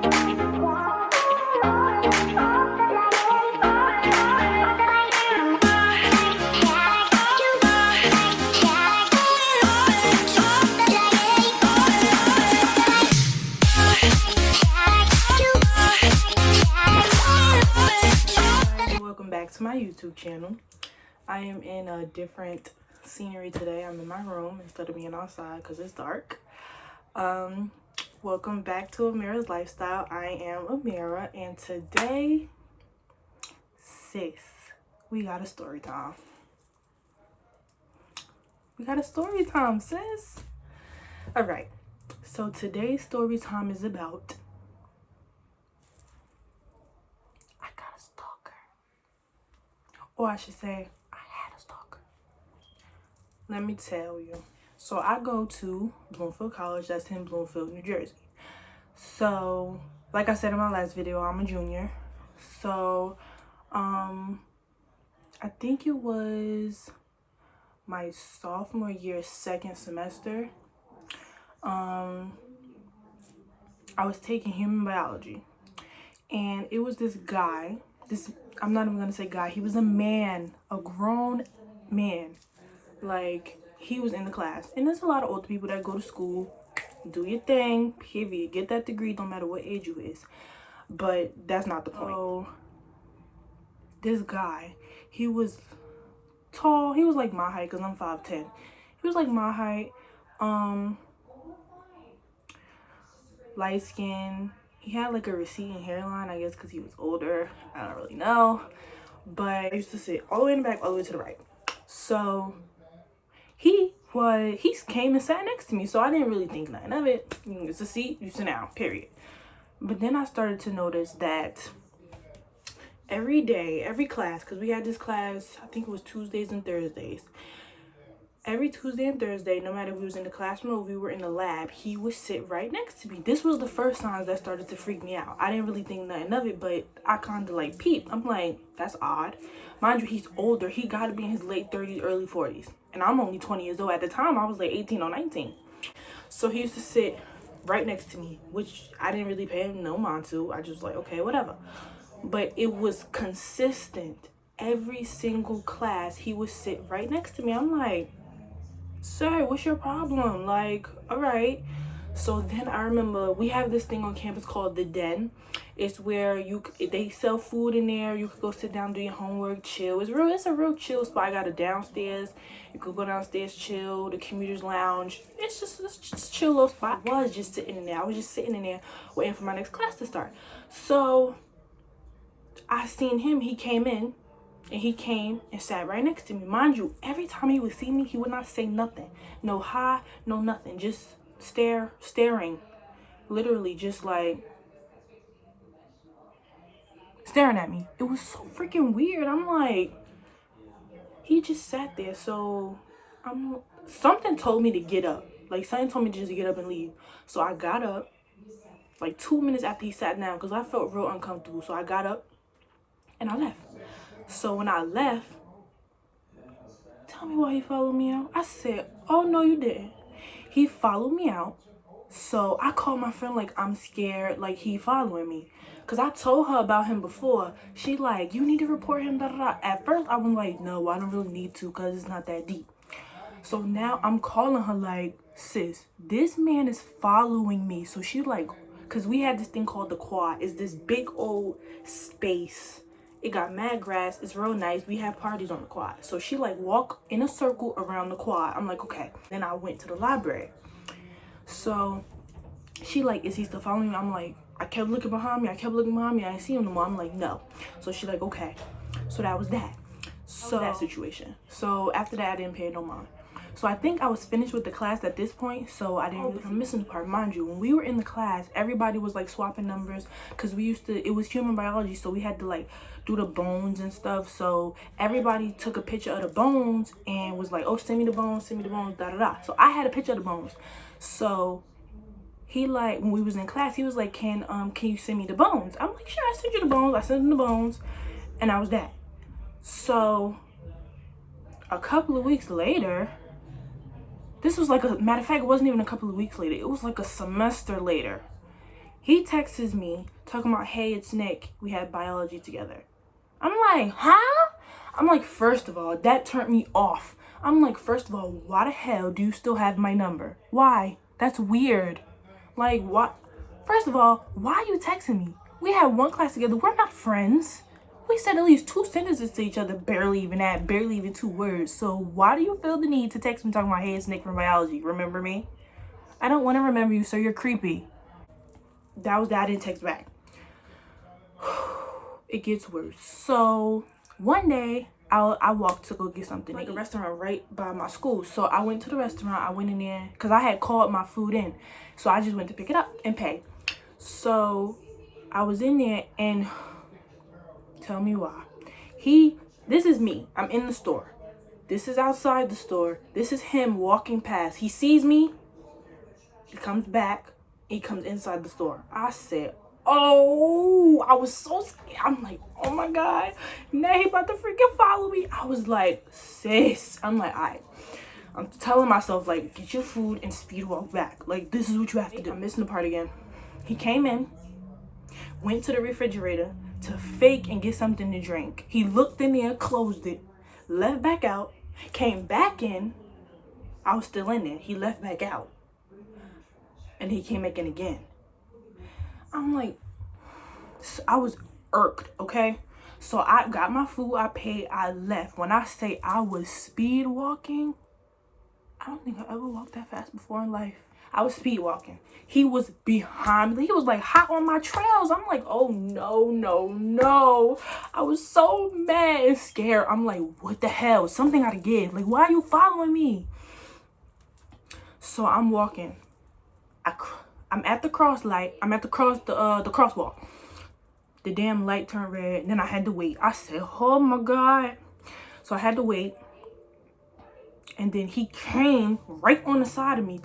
Welcome back to my YouTube channel. I am in a different scenery today. I'm in my room instead of being outside because it's dark. Welcome back to Amira's Lifestyle. I am Amira, and today, sis, we got a story time. We got a story time, sis. All right. So today's story time is about I got a stalker. Or I should say, I had a stalker. Let me tell you. So I go to Bloomfield College. That's in Bloomfield, New Jersey. So, like I said in my last video, I'm a junior. So, I think it was my sophomore year, second semester. I was taking human biology. And it was this guy. I'm not even going to say guy. He was a man, a grown man. Like, he was in the class. And there's a lot of older people that go to school, do your thing, period. Get that degree, no matter what age you is. But that's not the point. So, this guy, he was tall. He was like my height because I'm 5'10". He was like my height. Light skin. He had like a receding hairline, I guess because he was older. I don't really know. But I used to sit all the way in the back, all the way to the right. So he came and sat next to me. So I didn't really think nothing of it. It's a seat, you sit down, period. But then I started to notice that every day, every class, because we had this class, I think it was Tuesdays and Thursdays. Every Tuesday and Thursday, no matter if we was in the classroom or we were in the lab, he would sit right next to me. This was the first signs that started to freak me out. I didn't really think nothing of it, but I kind of like peeped. I'm like, that's odd. Mind you, he's older. He got to be in his late 30s, early 40s. And I'm only 20 years old. At the time, I was like 18 or 19. So he used to sit right next to me, which I didn't really pay him no mind to. I just like, okay, whatever. But it was consistent. Every single class, he would sit right next to me. I'm like, sir, what's your problem? Like, all right. So then I remember we have this thing on campus called the Den. It's where they sell food in there. You could go sit down, do your homework, chill. It's a real chill spot. I got it downstairs. You could go downstairs, chill. The commuters lounge. It's just a chill little spot. I was just sitting in there. I was just sitting in there waiting for my next class to start. So I seen him. He came in. And he came and sat right next to me. Mind you, every time he would see me, he would not say nothing. No hi, no nothing. Just staring. Literally just like staring at me. It was so freaking weird. I'm like, he just sat there. So something told me to get up. Like, something told me to just get up and leave. So I got up like 2 minutes after he sat down because I felt real uncomfortable. So I got up and I left. So when I left, tell me why he followed me out. I said, oh, no, you didn't. He followed me out. So I called my friend like, I'm scared, like he following me. Because I told her about him before. She like, you need to report him, da da da. At first, I was like, no, I don't really need to because it's not that deep. So now I'm calling her like, sis, this man is following me. So she like, because we had this thing called the quad. It's this big old space. It got mad grass. It's real nice. We have parties on the quad. So she like walk in a circle around the quad. I'm like, okay. Then I went to the library. So she like, is he still following me? I'm like, I kept looking behind me. I didn't see him no more. I'm like, no. So she like, okay. So that was that. So that situation. So after that, I didn't pay no mind. So I think I was finished with the class at this point. So I didn't really, I'm missing the part. Mind you, when we were in the class, everybody was like swapping numbers. Because it was human biology. So we had to like do the bones and stuff. So everybody took a picture of the bones and was like, oh, send me the bones, da da da. So I had a picture of the bones. So he like, when we was in class, he was like, can you send me the bones? I'm like, sure, I sent you the bones. I sent him the bones. And that was that. So a couple of weeks later, this was like matter of fact, it wasn't even a couple of weeks later. It was like a semester later. He texts me talking about, hey, it's Nick. We had biology together. I'm like, huh? I'm like, first of all, that turned me off. I'm like, first of all, why the hell do you still have my number? Why? That's weird. Like, what? First of all, why are you texting me? We had one class together. We're not friends. We said at least 2 sentences to each other, barely even 2 words. So why do you feel the need to text me talking about, hey, it's Nick from biology? Remember me? I don't want to remember you, so you're creepy. That was that. I didn't text back. It gets worse. So one day I walked to go get something to eat. A restaurant right by my school. So I went to the restaurant. I went in there because I had called my food in. So I just went to pick it up and pay. So I was in there, and tell me why. This is me. I'm in the store. This is outside the store. This is him walking past. He sees me. He comes back. He comes inside the store. I said, oh, I was so scared. I'm like, oh my God, now he about to freaking follow me. I was like, sis. I'm like, all right. I'm telling myself, like, get your food and speed walk back. Like, this is what you have to do. I'm missing the part again. He came in, went to the refrigerator to fake and get something to drink. He looked in there, closed it, left back out, came back in. I was still in there. He left back out. And he came back in again. I'm like, I was irked, okay? So I got my food, I paid, I left. When I say I was speed walking, I don't think I ever walked that fast before in life. I was speed walking. He was behind me. He was like hot on my trails. I'm like, oh no, no, no. I was so mad and scared. I'm like, what the hell? Something gotta give. Like, why are you following me? So I'm walking. I'm at the cross light. I'm at the crosswalk. The damn light turned red. Then I had to wait. I said, oh my God. So I had to wait. And then he came right on the side of me.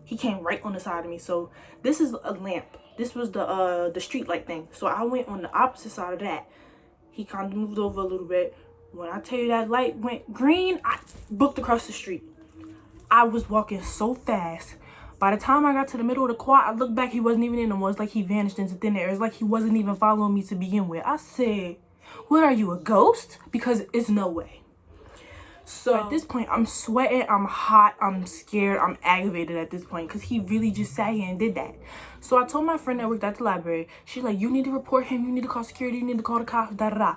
He came right on the side of me. So this is a lamp. This was the street light thing. So I went on the opposite side of that. He kind of moved over a little bit. When I tell you that light went green, I booked across the street. I was walking so fast. By the time I got to the middle of the quad, I looked back, he wasn't even in the woods. Like he vanished into thin air. It's like he wasn't even following me to begin with. I said, what are you, a ghost? Because it's no way. So at this point, I'm sweating, I'm hot, I'm scared, I'm aggravated at this point because he really just sat here and did that. So I told my friend that worked at the library, she's like, you need to report him, you need to call security, you need to call the cops, da da da.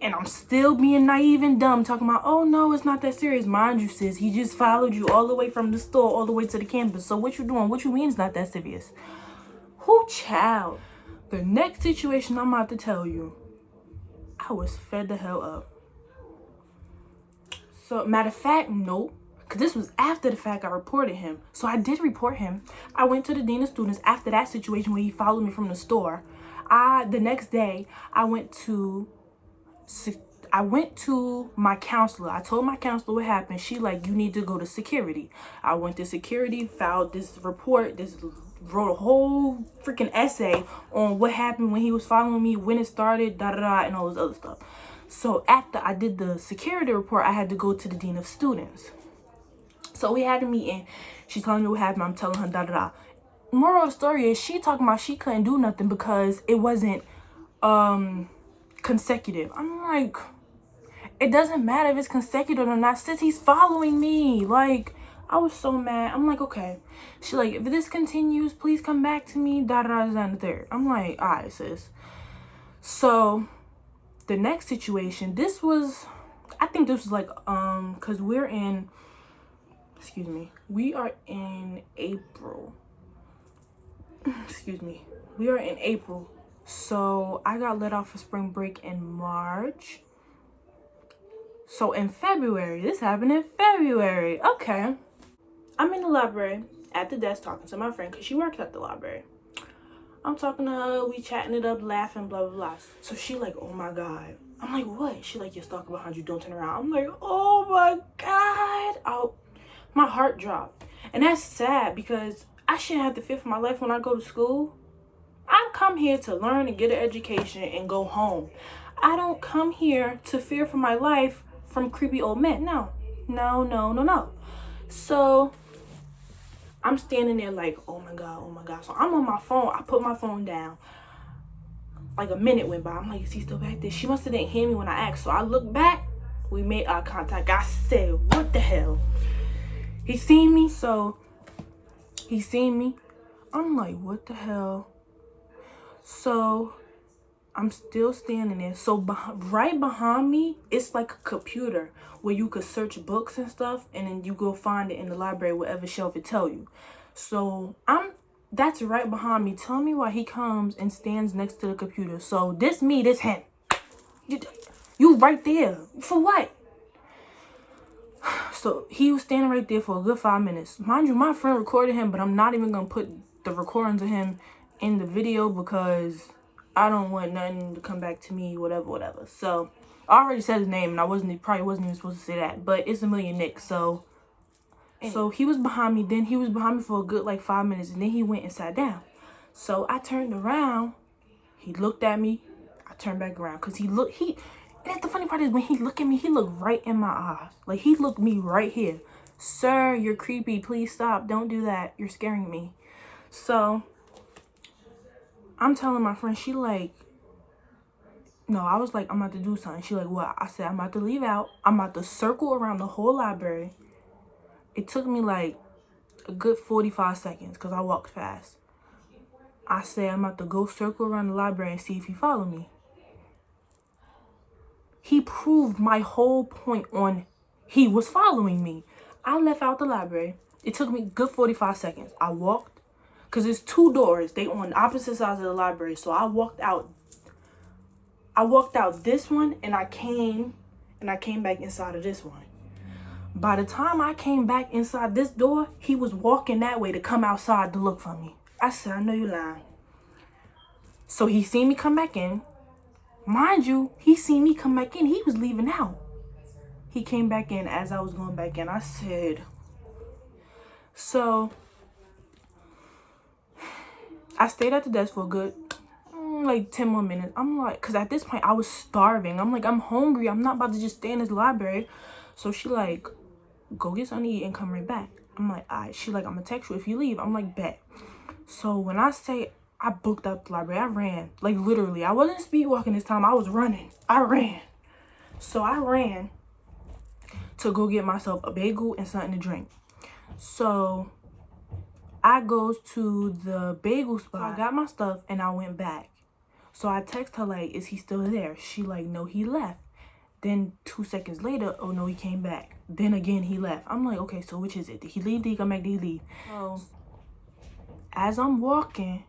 And I'm still being naive and dumb, talking about, oh no, it's not that serious. Mind you, sis, he just followed you all the way from the store all the way to the campus. So what you doing? What you mean it's not that serious? Who child? The next situation I'm about to tell you, I was fed the hell up. So matter of fact, nope. Because this was after the fact I reported him. So I did report him. I went to the dean of students after that situation where he followed me from the store. The next day, I went to my counselor. I told my counselor what happened. She like, you need to go to security. I went to security, filed this report, wrote a whole freaking essay on what happened when he was following me, when it started, da da da, and all this other stuff. So after I did the security report, I had to go to the dean of students. So we had a meeting. She's telling me what happened. I'm telling her, da da da. Moral of the story is she talking about she couldn't do nothing because it wasn't consecutive. I'm like, it doesn't matter if it's consecutive or not, since he's following me. Like, I was so mad. I'm like, okay. She like, if this continues, please come back to me, da da da, and the third. I'm like, all right, sis. So the next situation, I think this was like, because we are in April. We are in April. So I got let off for spring break in March. So in February, this happened in February. Okay. I'm in the library at the desk talking to my friend because she works at the library. I'm talking to her, we chatting it up, laughing, blah, blah, blah. So she like, oh my God. I'm like, what? She like, your stalker behind you, don't turn around. I'm like, oh my God. My heart dropped. And that's sad because I shouldn't have to fear for my life when I go to school. I come here to learn and get an education and go home. I don't come here to fear for my life from creepy old men. No. So I'm standing there like, oh my God, oh my God. So I'm on my phone. I put my phone down. Like a minute went by. I'm like, is he still back there? She must have didn't hear me when I asked. So I looked back. We made eye contact. I said, what the hell? He seen me, so he seen me. I'm like, what the hell? So I'm still standing there. So right behind me, it's like a computer where you could search books and stuff, and then you go find it in the library, whatever shelf it tell you. So that's right behind me. Tell me why he comes and stands next to the computer. So this him. You right there. For what? So he was standing right there for a good 5 minutes. Mind you, my friend recorded him, but I'm not even going to put the recordings of him in the video because I don't want nothing to come back to me, whatever. So I already said his name, and probably wasn't even supposed to say that, but it's Amelia Nick. So he was behind me. Then he was behind me for a good like 5 minutes, and then he went and sat down. So I turned around. He looked at me. I turned back around because and the funny part is when he looked at me, he looked right in my eyes. Like, he looked me right here. Sir, you're creepy. Please stop. Don't do that. You're scaring me. So I'm telling my friend, she like, no, I was like, I'm about to do something. She like, what? I said, I'm about to leave out. I'm about to circle around the whole library. It took me like a good 45 seconds because I walked fast. I said, I'm about to go circle around the library and see if he follow me. He proved my whole point on he was following me. I left out the library. It took me good 45 seconds. I walked, because there's 2 doors. They on opposite sides of the library. So I walked out this one, and I came back inside of this one. By the time I came back inside this door, he was walking that way to come outside to look for me. I said, I know you lying. So he seen me come back in. Mind you, he seen me come back in. He was leaving out. He came back in as I was going back in. I said, so I stayed at the desk for a good, like 10 more minutes. I'm like, because at this point I was starving. I'm like, I'm hungry. I'm not about to just stay in this library. So she like, go get something to eat and come right back. I'm like, all right. She like, I'm going to text you if you leave. I'm like, bet. So when I say I booked out the library, I ran. Like, literally. I wasn't speed walking this time. I was running. I ran. So I ran to go get myself a bagel and something to drink. So I goes to the bagel spot. I got my stuff and I went back. So I text her like, is he still there? She like, no, he left. Then 2 seconds later, oh no, he came back. Then again, he left. I'm like, okay, so which is it? Did he leave? Did he come back? Did he leave? So as I'm walking,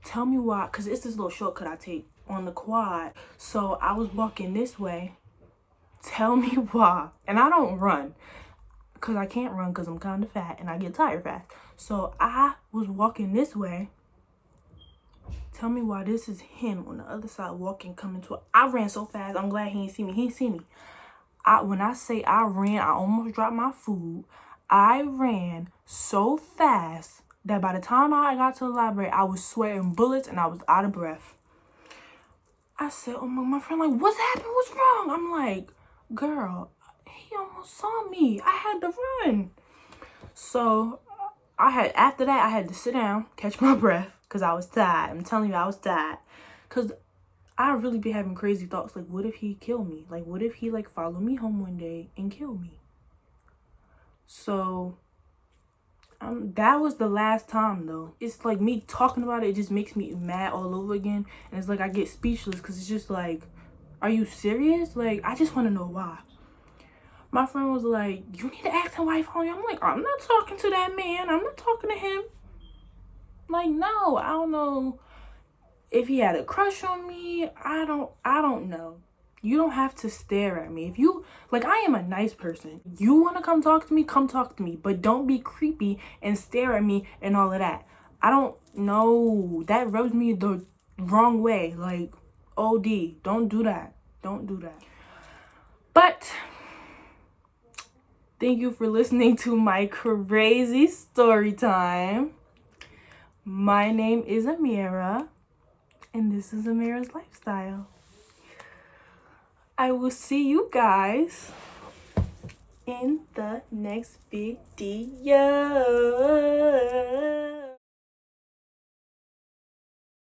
tell me why, because it's this little shortcut I take on the quad. So I was walking this way. Tell me why. And I don't run, because I can't run because I'm kind of fat and I get tired fast. So I was walking this way. Tell me why this is him on the other side walking, coming to I ran so fast. I'm glad he didn't see me. He didn't see me. When I say I ran, I almost dropped my food. I ran so fast that by the time I got to the library, I was sweating bullets and I was out of breath. I said, oh my friend, like, what's happened? What's wrong? I'm like, girl, he almost saw me. I had to run. So after that, I had to sit down, catch my breath, because I was tired. I'm telling you, I was tired. Because I really be having crazy thoughts. Like, what if he killed me? Like, what if he, like, follow me home one day and kill me? So that was the last time, though. It's like me talking about it, it just makes me mad all over again. And it's like I get speechless because it's just like, are you serious? Like, I just want to know why. My friend was like, you need to ask him why he following you. I'm like, I'm not talking to that man. I'm not talking to him. Like, no, I don't know if he had a crush on me. I don't know. You don't have to stare at me. If you, like, I am a nice person. You want to come talk to me, come talk to me. But don't be creepy and stare at me and all of that. I don't know. That rubs me the wrong way. Like, OD. Don't do that. Don't do that. But thank you for listening to my crazy story time. My name is Amira, and this is Amira's Lifestyle. I will see you guys in the next video.